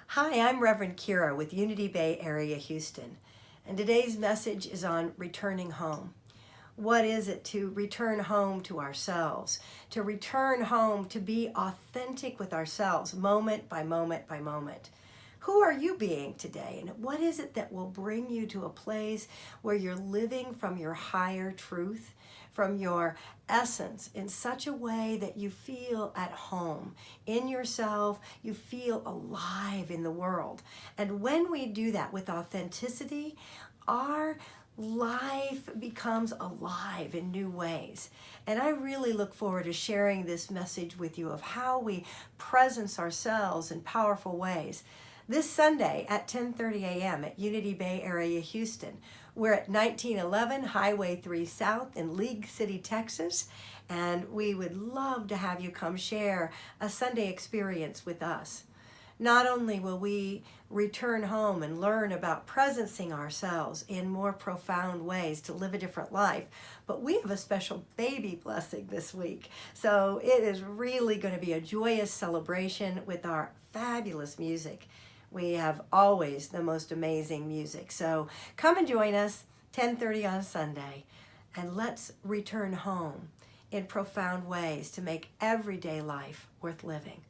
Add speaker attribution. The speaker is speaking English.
Speaker 1: Hi, I'm Reverend Kyra with Unity Bay Area, Houston, and today's message is on returning home. What is it to return home to ourselves, to return home, to be authentic with ourselves, moment by moment by moment? Who are you being today, and what is it that will bring you to a place where you're living from your higher truth, from your essence, in such a way that you feel at home in yourself, you feel alive in the world? And when we do that with authenticity, our life becomes alive in new ways. And I really look forward to sharing this message with you of how we presence ourselves in powerful ways. This Sunday at 10:30 a.m. at Unity Bay Area, Houston. We're at 1911 Highway 3 South in League City, Texas, and we would love to have you come share a Sunday experience with us. Not only will we return home and learn about presencing ourselves in more profound ways to live a different life, but we have a special baby blessing this week. So it is really going to be a joyous celebration with our fabulous music. We have always the most amazing music. So come and join us 10:30 on Sunday, and let's return home in profound ways to make everyday life worth living.